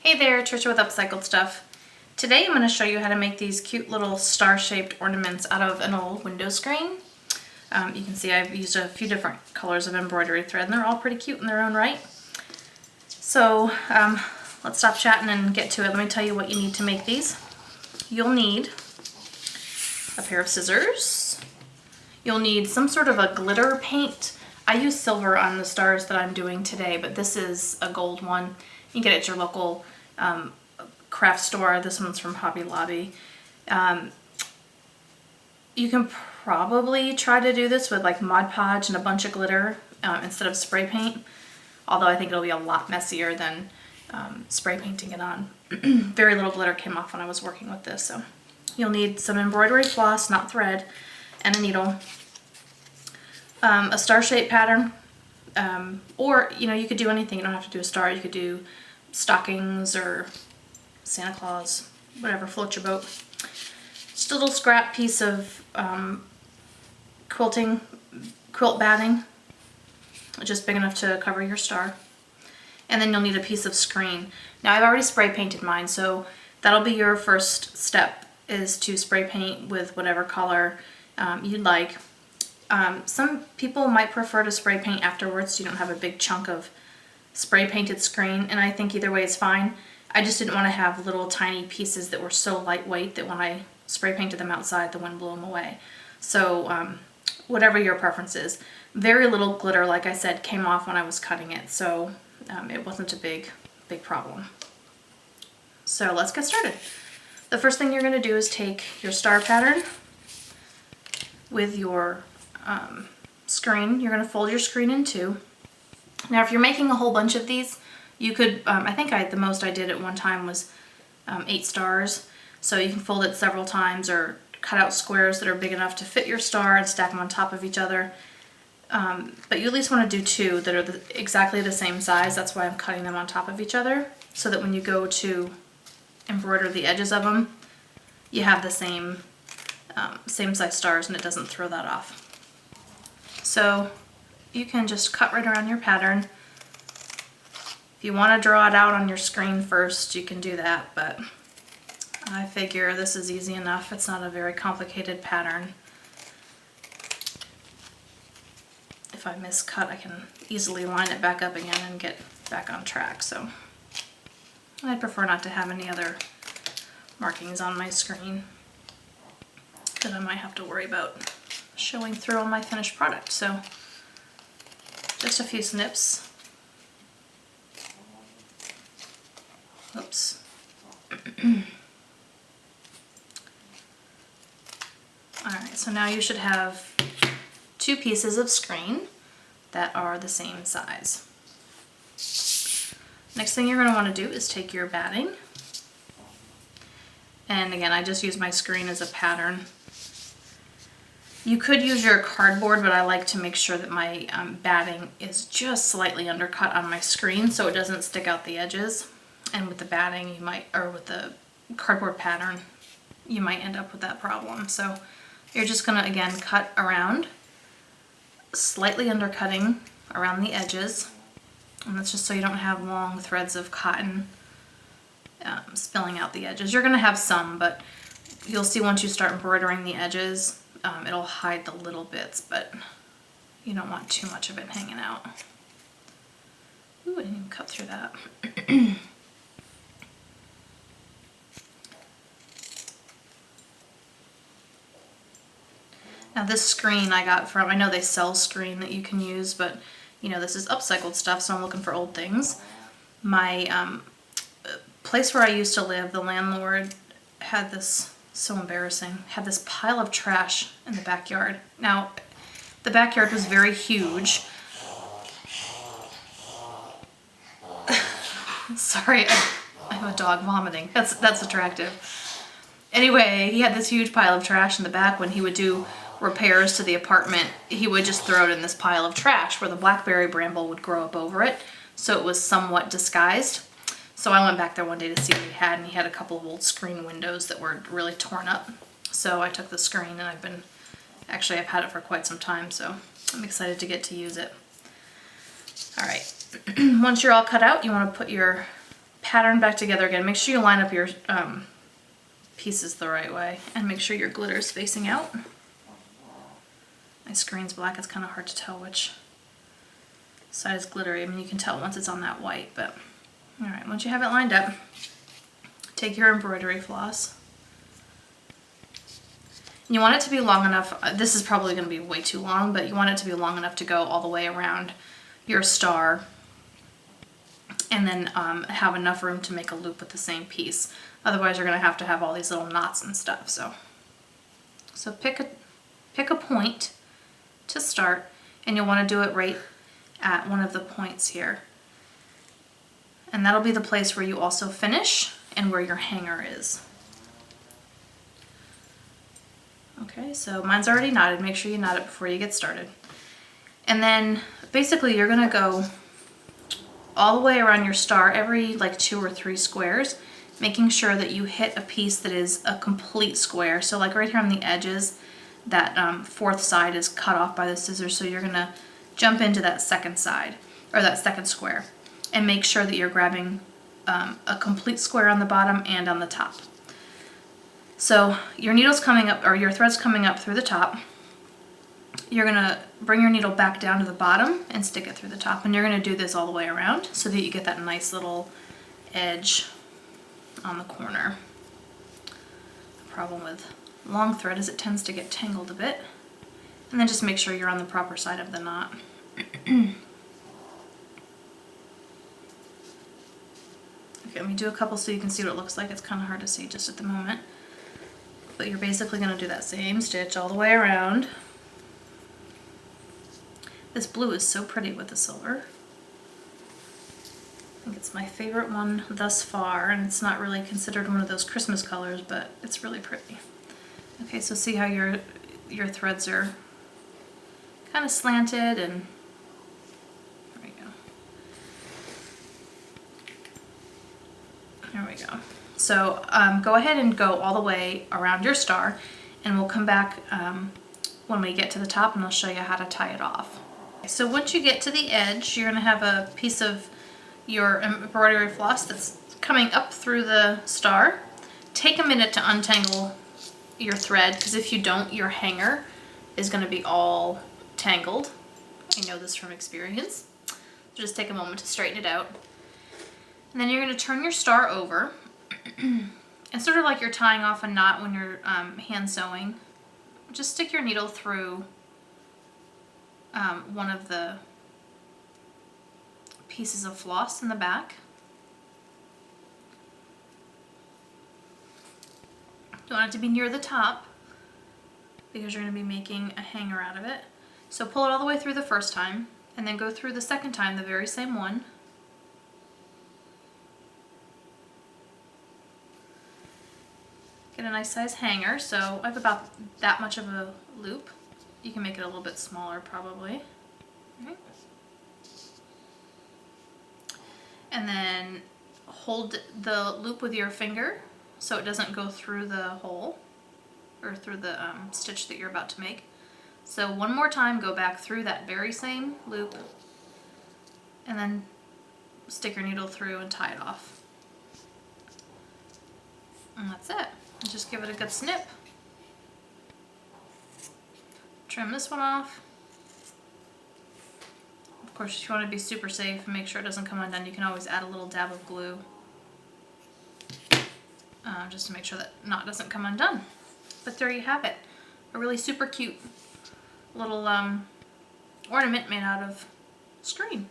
Hey there, Trisha with Upcycled Stuff. Today I'm going to show you how to make these cute little star-shaped ornaments out of an old window screen. You can see I've used a few different colors of embroidery thread and they're all pretty cute in their own right. So let's stop chatting and get to it. Let me tell you what you need to make these. You'll need a pair of scissors. You'll need some sort of a glitter paint. I use silver on the stars that I'm doing today, but this is a gold one. You can get it at your local craft store. This one's from Hobby Lobby. You can probably try to do this with like Mod Podge and a bunch of glitter instead of spray paint, although I think it'll be a lot messier than spray painting it on. Very little glitter came off when I was working with this. So you'll need some embroidery floss, not thread, and a needle, a star-shaped pattern, or you could do anything. You don't have to do a star. You could do stockings or Santa Claus, whatever floats your boat. Just a little scrap piece of quilt batting, just big enough to cover your star. And then you'll need a piece of screen. Now I've already spray painted mine, so that'll be your first step, is to spray paint with whatever color you'd like. Some people might prefer to spray paint afterwards so you don't have a big chunk of spray painted screen, and I think either way is fine. I just didn't want to have little tiny pieces that were so lightweight that when I spray painted them outside, the wind blew them away. So whatever your preference is. Very little glitter, like I said, came off when I was cutting it, so it wasn't a big problem. So let's get started. The first thing you're going to do is take your star pattern with your screen. You're going to fold your screen in two. Now if you're making a whole bunch of these, you could, I think the most I did at one time was 8 stars. So you can fold it several times or cut out squares that are big enough to fit your star and stack them on top of each other. But you at least want to do 2 that are exactly the same size. That's why I'm cutting them on top of each other, so that when you go to embroider the edges of them, you have the same size stars and it doesn't throw that off. So you can just cut right around your pattern. If you want to draw it out on your screen first, you can do that, but I figure this is easy enough. It's not a very complicated pattern. If I miscut, I can easily line it back up again and get back on track. So I'd prefer not to have any other markings on my screen that I might have to worry about showing through on my finished product. So just a few snips. Oops. Alright, so now you should have 2 pieces of screen that are the same size. Next thing you're going to want to do is take your batting. And again, I just use my screen as a pattern. You could use your cardboard, but I like to make sure that my batting is just slightly undercut on my screen so it doesn't stick out the edges. And with the batting, or with the cardboard pattern, you might end up with that problem. So you're just gonna, again, cut around, slightly undercutting around the edges. And that's just so you don't have long threads of cotton spilling out the edges. You're gonna have some, but you'll see once you start embroidering the edges, it'll hide the little bits, but you don't want too much of it hanging out. Ooh, I didn't even cut through that. Now this screen I got from, I know they sell screen that you can use, but this is upcycled stuff, so I'm looking for old things. My place where I used to live, the landlord had this, so embarrassing, had this pile of trash in the backyard. Now, the backyard was very huge. Sorry, I have a dog vomiting. That's attractive. Anyway, he had this huge pile of trash in the back. When he would do repairs to the apartment, he would just throw it in this pile of trash where the blackberry bramble would grow up over it, so it was somewhat disguised. So I went back there one day to see what he had, and he had a couple of old screen windows that were really torn up. So I took the screen, and I've had it for quite some time, so I'm excited to get to use it. All right, once you're all cut out, you want to put your pattern back together again. Make sure you line up your pieces the right way and make sure your glitter is facing out. My screen's black, it's kind of hard to tell which side is glittery. I mean, you can tell once it's on that white, but all right, once you have it lined up, take your embroidery floss. And you want it to be long enough, this is probably going to be way too long, but you want it to be long enough to go all the way around your star and then have enough room to make a loop with the same piece. Otherwise you're going to have all these little knots and stuff. So pick a point to start, and you'll want to do it right at one of the points here. And that'll be the place where you also finish and where your hanger is. Okay, so mine's already knotted. Make sure you knot it before you get started. And then basically you're going to go all the way around your star every like 2 or 3 squares, making sure that you hit a piece that is a complete square. So like right here on the edges, that 4th side is cut off by the scissors, so you're going to jump into that second side, or that second square, and make sure that you're grabbing a complete square on the bottom and on the top. So your needle's coming up, or your thread's coming up through the top. You're going to bring your needle back down to the bottom and stick it through the top, and you're going to do this all the way around so that you get that nice little edge on the corner. The problem with long thread is it tends to get tangled a bit. And then just make sure you're on the proper side of the knot. Okay, let me do a couple so you can see what it looks like. It's kind of hard to see just at the moment. But you're basically going to do that same stitch all the way around. This blue is so pretty with the silver. I think it's my favorite one thus far, and it's not really considered one of those Christmas colors, but it's really pretty. Okay, so see how your threads are kind of slanted, and there we go. There we go. So go ahead and go all the way around your star, and we'll come back when we get to the top, and I'll show you how to tie it off. So once you get to the edge, you're going to have a piece of your embroidery floss that's coming up through the star. Take a minute to untangle your thread, because if you don't, your hanger is going to be all tangled. I know this from experience. So just take a moment to straighten it out. And then you're going to turn your star over, and sort of like you're tying off a knot when you're hand sewing, just stick your needle through one of the pieces of floss in the back. You want it to be near the top because you're going to be making a hanger out of it. So pull it all the way through the first time, and then go through the second time, the very same one. Get a nice size hanger. So I have about that much of a loop. You can make it a little bit smaller probably. Okay. And then hold the loop with your finger so it doesn't go through the hole or through the stitch that you're about to make. So one more time, go back through that very same loop and then stick your needle through and tie it off. And that's it. And just give it a good snip. Trim this one off. Of course, if you want to be super safe and make sure it doesn't come undone, you can always add a little dab of glue just to make sure that knot doesn't come undone. But there you have it. A really super cute little ornament made out of string.